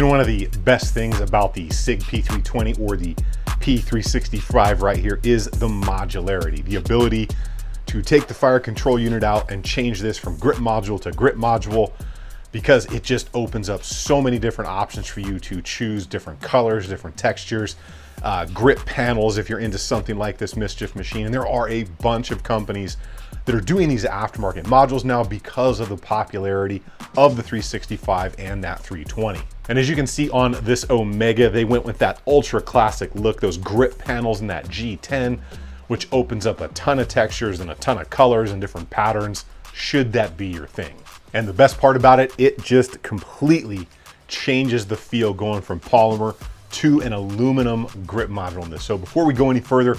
You know, one of the best things about the SIG P320 or the P365 right here is the modularity, the ability to take the fire control unit out and change this from grip module to grip module, because it just opens up so many different options for you to choose different colors, different textures, grip panels if you're into something like this Mischief machine. And there are a bunch of companies that are doing these aftermarket modules now because of the popularity of the 365 and that 320. And as you can see on this Omega, they went with that ultra classic look, those grip panels in that G10, which opens up a ton of textures and a ton of colors and different patterns, should that be your thing. And the best part about it, it just completely changes the feel going from polymer to an aluminum grip module in this. So before we go any further,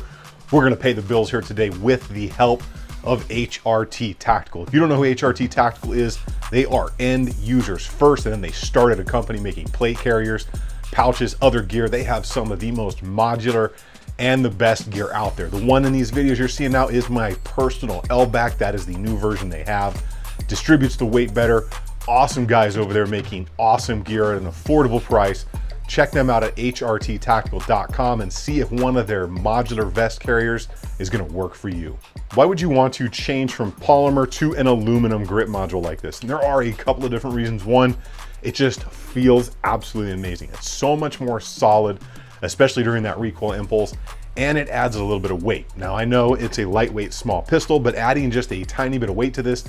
we're gonna pay the bills here today with the help of HRT Tactical. If you don't know who HRT Tactical is, they are end users first, and then they started a company making plate carriers, pouches, other gear. They have some of the most modular and the best gear out there. The one in these videos you're seeing now is my personal L-back. That is the new version they have. Distributes the weight better. Awesome guys over there making awesome gear at an affordable price. Check them out at hrttactical.com and see if one of their modular vest carriers is gonna work for you. Why would you want to change from polymer to an aluminum grip module like this? And there are a couple of different reasons. One, it just feels absolutely amazing. It's so much more solid, especially during that recoil impulse, and it adds a little bit of weight. Now I know it's a lightweight small pistol, but adding just a tiny bit of weight to this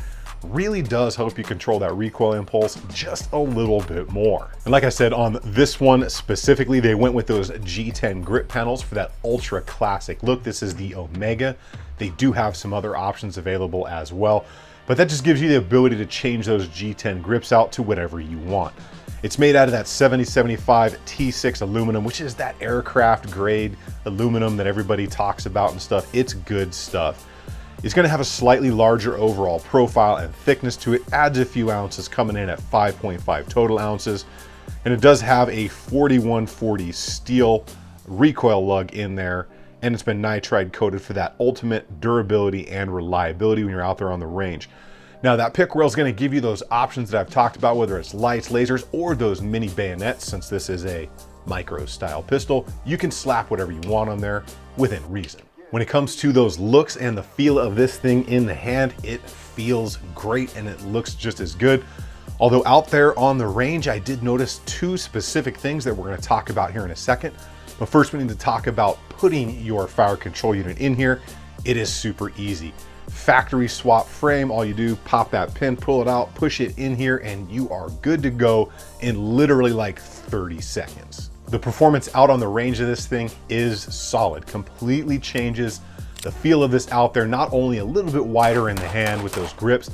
really does help you control that recoil impulse just a little bit more. And like I said, on this one specifically, they went with those G10 grip panels for that ultra classic look. This is the Omega. They do have some other options available as well, but that just gives you the ability to change those G10 grips out to whatever you want. It's made out of that 7075 T6 aluminum, which is that aircraft grade aluminum that everybody talks about and stuff. It's good stuff. It's going to have a slightly larger overall profile and thickness to it, adds a few ounces, coming in at 5.5 total ounces. And it does have a 4140 steel recoil lug in there, and it's been nitride coated for that ultimate durability and reliability when you're out there on the range. Now that pick rail is going to give you those options that I've talked about, whether it's lights, lasers, or those mini bayonets. Since this is a micro style pistol, you can slap whatever you want on there within reason. When it comes to those looks and the feel of this thing in the hand, it feels great and it looks just as good. Although out there on the range, I did notice two specific things that we're going to talk about here in a second. But first we need to talk about putting your fire control unit in here. It is super easy. Factory swap frame, all you do, pop that pin, pull it out, push it in here, and you are good to go in literally like 30 seconds. The performance out on the range of this thing is solid, completely changes the feel of this out there, not only a little bit wider in the hand with those grips,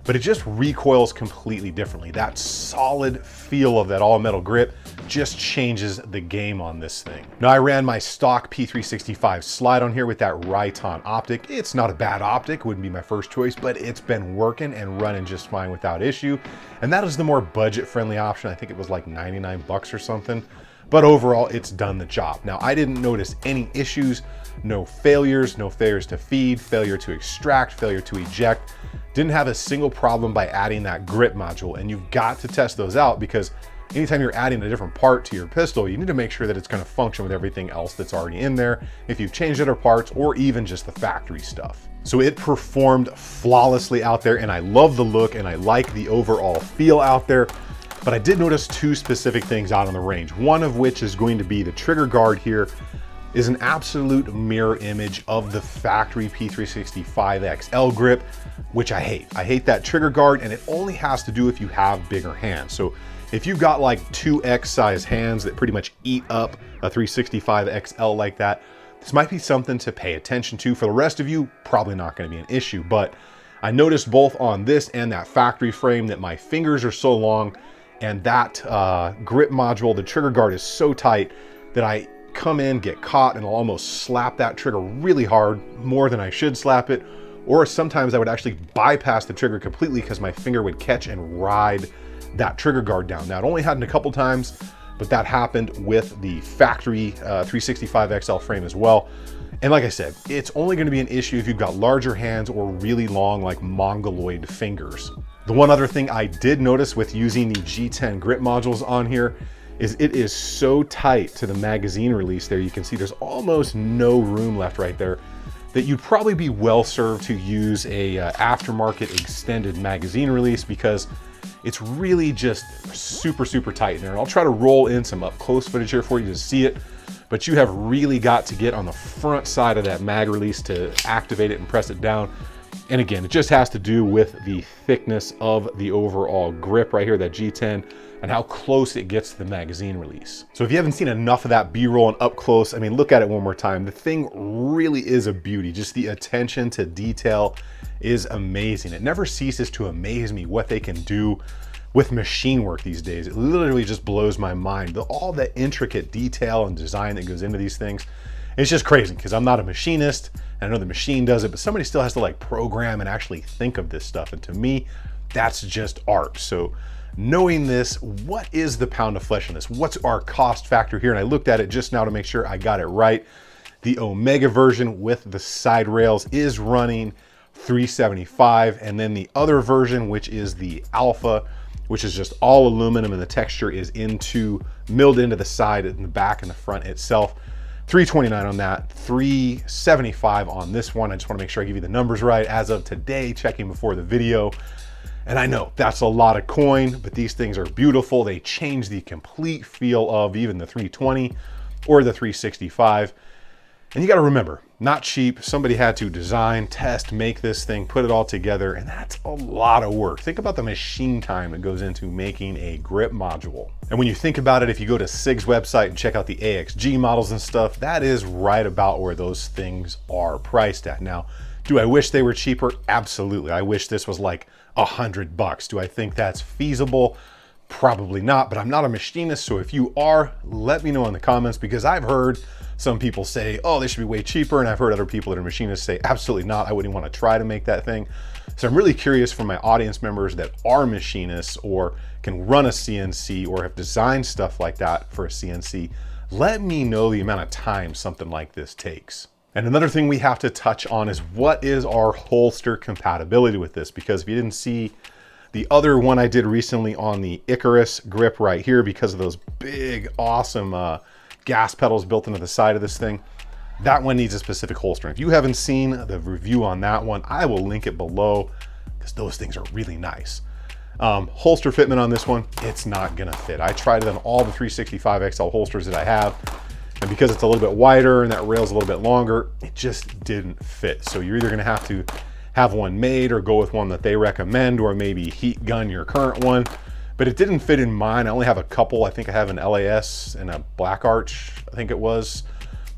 but it just recoils completely differently. That solid feel of that all metal grip just changes the game on this thing. Now I ran my stock P365 slide on here with that Riton optic. It's not a bad optic, wouldn't be my first choice, but it's been working and running just fine without issue. And that is the more budget friendly option. I think it was like 99 bucks or something. But overall, it's done the job. Now, I didn't notice any issues, no failures to feed, failure to extract, failure to eject. Didn't have a single problem by adding that grip module. And you've got to test those out, because anytime you're adding a different part to your pistol, you need to make sure that it's going to function with everything else that's already in there, if you've changed other parts or even just the factory stuff. So it performed flawlessly out there, and I love the look and I like the overall feel out there. But I did notice two specific things out on the range, one of which is going to be the trigger guard here is an absolute mirror image of the factory P365 XL grip, which I hate. I hate that trigger guard, and it only has to do if you have bigger hands. So if you've got like 2X size hands that pretty much eat up a 365 XL like that, this might be something to pay attention to. For the rest of you, probably not going to be an issue, but I noticed both on this and that factory frame that my fingers are so long, and that grip module, the trigger guard is so tight that I come in, get caught, and I'll almost slap that trigger really hard, more than I should slap it. Or sometimes I would actually bypass the trigger completely because my finger would catch and ride that trigger guard down. Now, it only happened a couple times, but that happened with the factory 365 XL frame as well. And like I said, it's only going to be an issue if you've got larger hands or really long, like mongoloid fingers. The one other thing I did notice with using the G10 grip modules on here is it is so tight to the magazine release there. You can see there's almost no room left right there, that you'd probably be well served to use a aftermarket extended magazine release, because it's really just super, super tight in there. And I'll try to roll in some up close footage here for you to see it, but you have really got to get on the front side of that mag release to activate it and press it down. And again, it just has to do with the thickness of the overall grip right here, that G10, and how close it gets to the magazine release. So if you haven't seen enough of that B-roll and up close, I mean, look at it one more time. The thing really is a beauty. Just the attention to detail is amazing. It never ceases to amaze me what they can do with machine work these days. It literally just blows my mind. All the intricate detail and design that goes into these things. It's just crazy, because I'm not a machinist, and I know the machine does it, but somebody still has to like program and actually think of this stuff. And to me, that's just art. So knowing this, what is the pound of flesh in this? What's our cost factor here? And I looked at it just now to make sure I got it right. The Omega version with the side rails is running $375, and then the other version, which is the Alpha, which is just all aluminum and the texture is milled into the side and the back and the front itself, $329 on that, $375 on this one. I just want to make sure I give you the numbers right as of today, checking before the video. And I know that's a lot of coin, but these things are beautiful. They change the complete feel of even the 320 or the 365. And you got to remember, not cheap. Somebody had to design, test, make this thing, put it all together, and that's a lot of work. Think about the machine time that goes into making a grip module. And when you think about it, if you go to SIG's website and check out the AXG models and stuff, that is right about where those things are priced at. Now, do I wish they were cheaper? Absolutely. I wish this was like $100. Do I think that's feasible? Probably not, but I'm not a machinist. So if you are, let me know in the comments, because I've heard some people say, oh, they should be way cheaper. And I've heard other people that are machinists say, absolutely not. I wouldn't want to try to make that thing. So I'm really curious from my audience members that are machinists or can run a CNC or have designed stuff like that for a CNC. Let me know the amount of time something like this takes. And another thing we have to touch on is, what is our holster compatibility with this? Because if you didn't see the other one I did recently on the Icarus grip right here, because of those big, awesome gas pedals built into the side of this thing, that one needs a specific holster. If you haven't seen the review on that one, I will link it below, because those things are really nice. Holster fitment on this one, it's not gonna fit. I tried it on all the 365 XL holsters that I have, and because it's a little bit wider and that rail's a little bit longer, it just didn't fit. So you're either gonna have to have one made or go with one that they recommend, or maybe heat gun your current one. But it didn't fit in mine. I only have a couple. I think I have an LAS and a Black Arch, I think it was,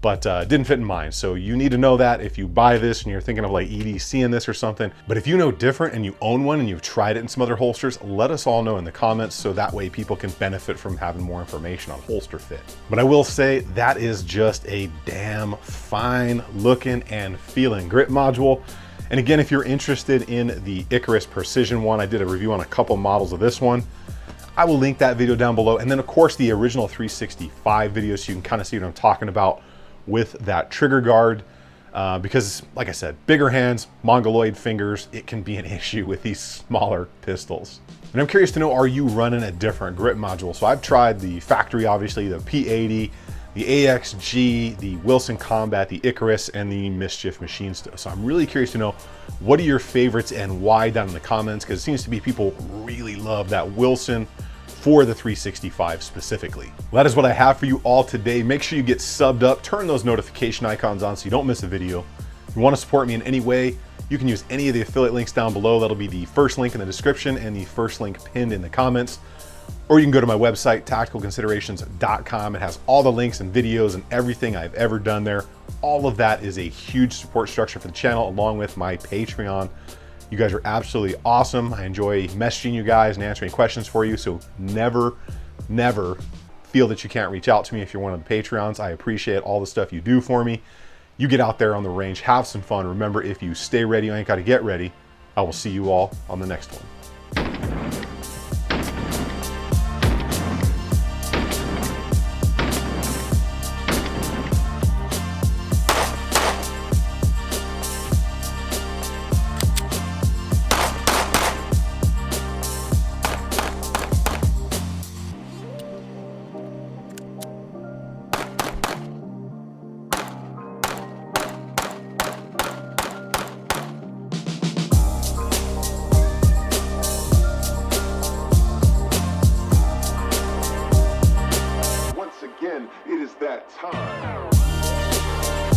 but it didn't fit in mine. So you need to know that if you buy this and you're thinking of like EDC in this or something. But if you know different and you own one and you've tried it in some other holsters, let us all know in the comments, so that way people can benefit from having more information on holster fit. But I will say that is just a damn fine looking and feeling grip module. And again, if you're interested in the Icarus Precision one, I did a review on a couple models of this one. I will link that video down below. And then of course the original 365 video, so you can kind of see what I'm talking about with that trigger guard. Because like I said, bigger hands, mongoloid fingers, it can be an issue with these smaller pistols. And I'm curious to know, are you running a different grip module? So I've tried the factory, obviously, the P80, the AXG, the Wilson Combat, the Icarus, and the Mischief machine stuff. So I'm really curious to know, what are your favorites and why, down in the comments, because it seems to be people really love that Wilson for the 365 specifically. Well, that is what I have for you all today. Make sure you get subbed up, turn those notification icons on so you don't miss a video. If you want to support me in any way, you can use any of the affiliate links down below. That'll be the first link in the description and the first link pinned in the comments. Or you can go to my website, tacticalconsiderations.com. It has all the links and videos and everything I've ever done there. All of that is a huge support structure for the channel, along with my Patreon. You guys are absolutely awesome. I enjoy messaging you guys and answering questions for you. So never, never feel that you can't reach out to me if you're one of the Patreons. I appreciate all the stuff you do for me. You get out there on the range, have some fun. Remember, if you stay ready, you ain't got to get ready. I will see you all on the next one. it is that time.